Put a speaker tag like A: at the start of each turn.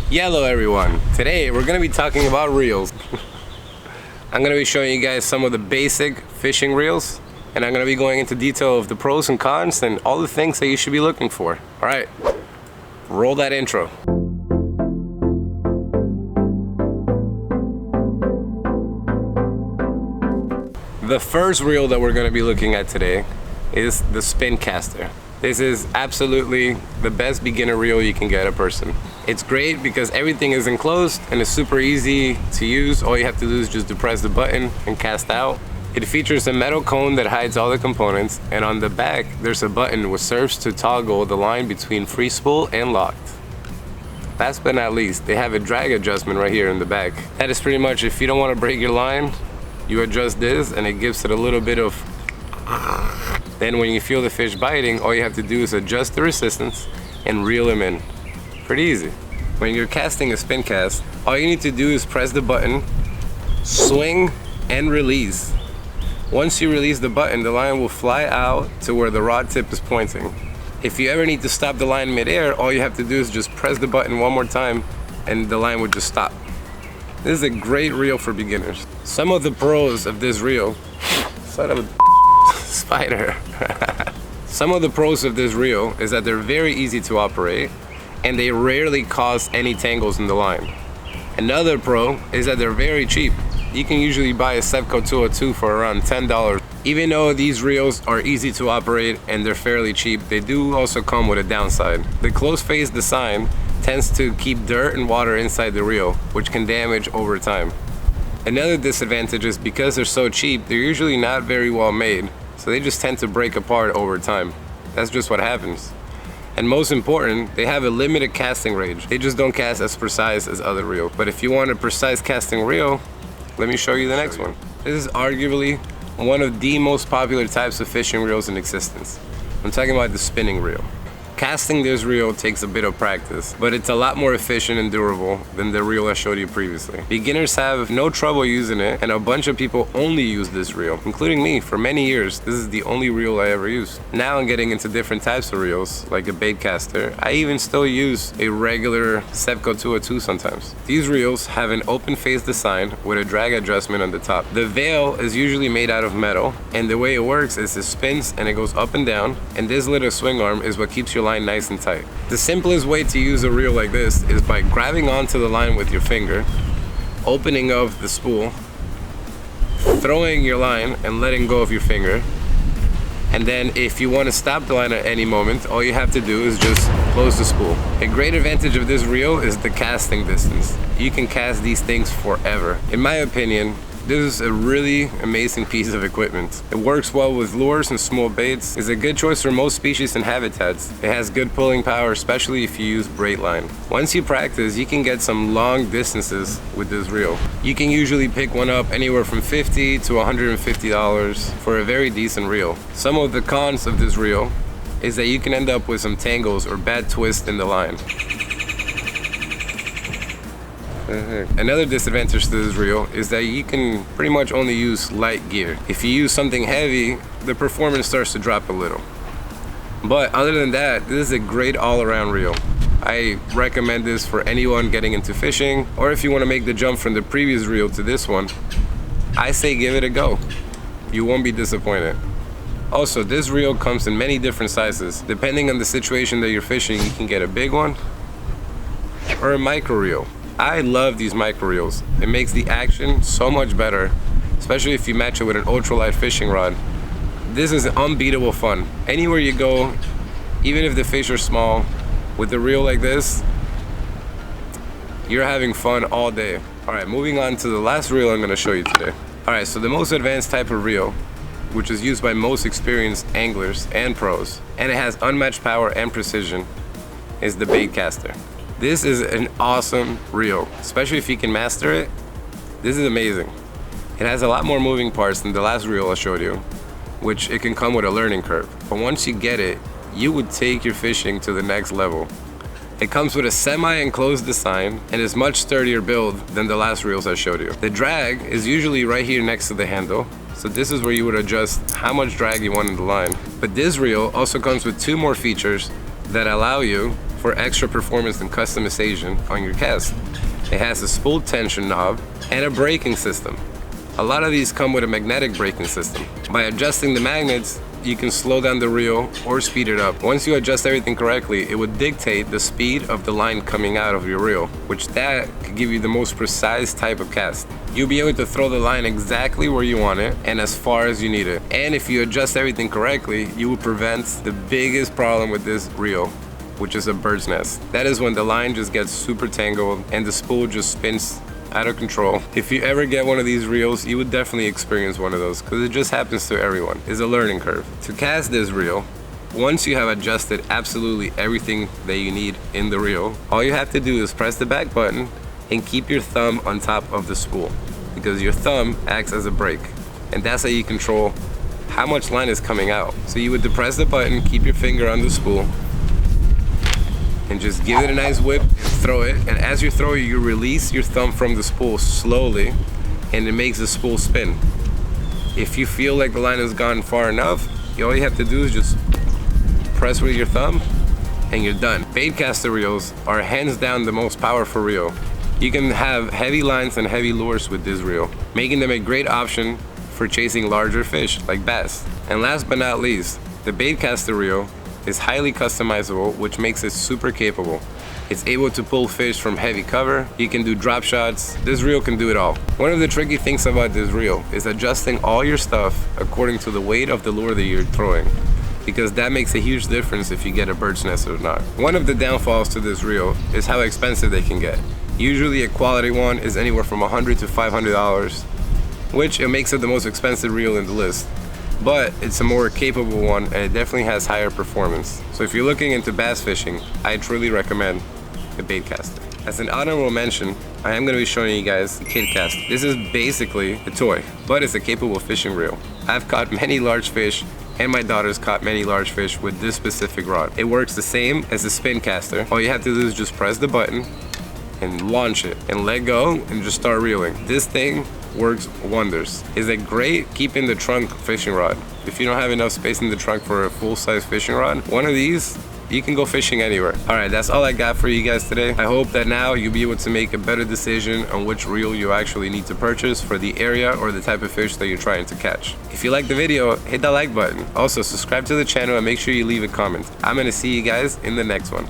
A: Hello everyone. Today we're going to be talking about reels. I'm going to be showing you guys some of the basic fishing reels, and I'm going to be going into detail of the pros and cons and all the things that you should be looking for. Alright, roll that intro. The first reel that we're going to be looking at today is the spin caster. This is absolutely the best beginner reel you can get a person. It's great because everything is enclosed and it's super easy to use. All you have to do is just depress the button and cast out. It features a metal cone that hides all the components, and on the back there's a button which serves to toggle the line between free spool and locked. Last but not least, they have a drag adjustment right here in the back. That is pretty much, if you don't want to break your line, you adjust this and it gives it a little bit of. Then when you feel the fish biting, all you have to do is adjust the resistance and reel him in. Pretty easy. When you're casting a spin cast, all you need to do is press the button, swing, and release. Once you release the button, the line will fly out to where the rod tip is pointing. If you ever need to stop the line mid-air, all you have to do is just press the button one more time and the line would just stop. This is a great reel for beginners. Some of the pros of this reel, son of a spider. Some of the pros of this reel is that they're very easy to operate and they rarely cause any tangles in the line. Another pro is that they're very cheap. You can usually buy a Sevco 202 for around $10. Even though these reels are easy to operate and they're fairly cheap, they do also come with a downside. The closed face design tends to keep dirt and water inside the reel, which can damage over time. Another disadvantage is because they're so cheap, they're usually not very well made, so they just tend to break apart over time. That's just what happens. And most important, they have a limited casting range. They just don't cast as precise as other reels. But if you want a precise casting reel, let me show you the next one. This is arguably one of the most popular types of fishing reels in existence. I'm talking about the spinning reel. Casting this reel takes a bit of practice, but it's a lot more efficient and durable than the reel I showed you previously. Beginners have no trouble using it, and a bunch of people only use this reel, including me. For many years, this is the only reel I ever used. Now I'm getting into different types of reels, like a bait caster. I even still use a regular Sevco 202 sometimes. These reels have an open face design with a drag adjustment on the top. The veil is usually made out of metal, and the way it works is it spins and it goes up and down, and this little swing arm is what keeps your line nice and tight. The simplest way to use a reel like this is by grabbing onto the line with your finger, opening up the spool, throwing your line and letting go of your finger, and then if you want to stop the line at any moment, all you have to do is just close the spool. A great advantage of this reel is the casting distance. You can cast these things forever. In my opinion, this is a really amazing piece of equipment. It works well with lures and small baits. It's a good choice for most species and habitats. It has good pulling power, especially if you use braid line. Once you practice, you can get some long distances with this reel. You can usually pick one up anywhere from $50 to $150 for a very decent reel. Some of the cons of this reel is that you can end up with some tangles or bad twists in the line. Another disadvantage to this reel is that you can pretty much only use light gear. If you use something heavy, the performance starts to drop a little. But other than that, this is a great all-around reel. I recommend this for anyone getting into fishing, or if you want to make the jump from the previous reel to this one, I say give it a go. You won't be disappointed. Also, this reel comes in many different sizes. Depending on the situation that you're fishing, you can get a big one or a micro reel. I love these micro reels. It makes the action so much better, especially if you match it with an ultralight fishing rod. This is unbeatable fun. Anywhere you go, even if the fish are small, with a reel like this, you're having fun all day. All right, moving on to the last reel I'm gonna show you today. All right, so the most advanced type of reel, which is used by most experienced anglers and pros, and it has unmatched power and precision, is the bait caster. This is an awesome reel, especially if you can master it. This is amazing. It has a lot more moving parts than the last reel I showed you, which it can come with a learning curve. But once you get it, you would take your fishing to the next level. It comes with a semi-enclosed design and is much sturdier build than the last reels I showed you. The drag is usually right here next to the handle, so this is where you would adjust how much drag you want in the line. But this reel also comes with two more features that allow you, for for extra performance and customization on your cast. It has a spool tension knob and a braking system. A lot of these come with a magnetic braking system. By adjusting the magnets, you can slow down the reel or speed it up. Once you adjust everything correctly, it would dictate the speed of the line coming out of your reel, which that could give you the most precise type of cast. You'll be able to throw the line exactly where you want it and as far as you need it. And if you adjust everything correctly, you will prevent the biggest problem with this reel, which is a bird's nest. That is when the line just gets super tangled and the spool just spins out of control. If you ever get one of these reels, you would definitely experience one of those because it just happens to everyone. It's a learning curve. To cast this reel, once you have adjusted absolutely everything that you need in the reel, all you have to do is press the back button and keep your thumb on top of the spool, because your thumb acts as a brake, and that's how you control how much line is coming out. So you would depress the button, keep your finger on the spool, and just give it a nice whip and throw it. And as you throw it, you release your thumb from the spool slowly, and it makes the spool spin. If you feel like the line has gone far enough, all you have to do is just press with your thumb and you're done. Baitcaster reels are hands down the most powerful reel. You can have heavy lines and heavy lures with this reel, making them a great option for chasing larger fish like bass. And last but not least, the Baitcaster reel is highly customizable, which makes it super capable. It's able to pull fish from heavy cover. You can do drop shots. This reel can do it all. One of the tricky things about this reel is adjusting all your stuff according to the weight of the lure that you're throwing, because that makes a huge difference if you get a bird's nest or not. One of the downfalls to this reel is how expensive they can get. Usually a quality one is anywhere from $100 to $500, which it makes it the most expensive reel in the list. But it's a more capable one and it definitely has higher performance. So if you're looking into bass fishing, I truly recommend the Baitcaster. As an honorable mention, I am going to be showing you guys the Kid Cast. This is basically a toy, but it's a capable fishing reel. I've caught many large fish, and my daughter's caught many large fish with this specific rod. It works the same as the spin caster. All you have to do is just press the button and launch it and let go and just start reeling. This thing works wonders. It's a great keep in the trunk fishing rod. If you don't have enough space in the trunk for a full-size fishing rod, one of these, you can go fishing anywhere. All right, that's all I got for you guys today. I hope that now you'll be able to make a better decision on which reel you actually need to purchase for the area or the type of fish that you're trying to catch. If you like the video, hit that like button. Also, subscribe to the channel and make sure you leave a comment. I'm gonna see you guys in the next one.